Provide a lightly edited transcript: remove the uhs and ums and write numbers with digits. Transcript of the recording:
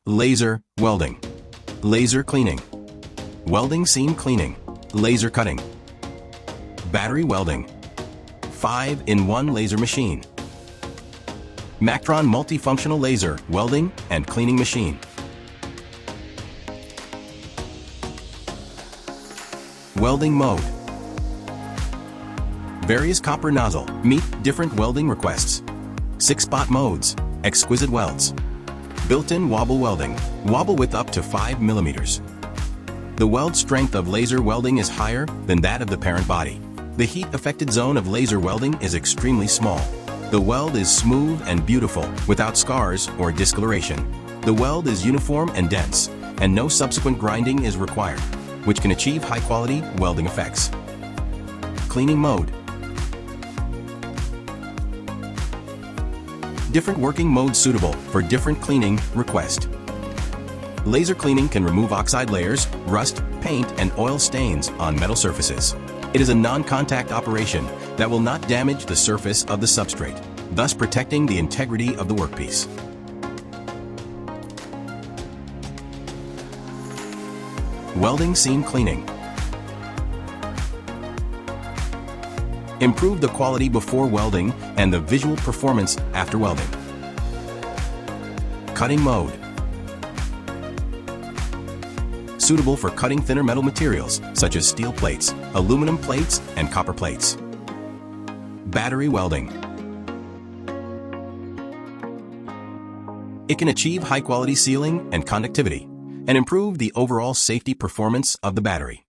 Laser welding, laser cleaning, welding seam cleaning, laser cutting, battery welding, 5-in-1 laser machine, Mactron multifunctional laser welding and cleaning machine, welding mode, various copper nozzle, meet different welding requests, 6-spot modes, exquisite welds, built-in wobble welding, wobble width up to 5 millimeters. The weld strength of laser welding is higher than that of the parent body. The heat-affected zone of laser welding is extremely small. The weld is smooth and beautiful, without scars or discoloration. The weld is uniform and dense, and no subsequent grinding is required, which can achieve high-quality welding effects. Cleaning mode. Different working modes suitable for different cleaning requests. Laser cleaning can remove oxide layers, rust, paint, and oil stains on metal surfaces. It is a non-contact operation that will not damage the surface of the substrate, thus protecting the integrity of the workpiece. Welding seam cleaning. Improve the quality before welding and the visual performance after welding. Cutting mode. Suitable for cutting thinner metal materials such as steel plates, aluminum plates, and copper plates. Battery welding. It can achieve high-quality sealing and conductivity and improve the overall safety performance of the battery.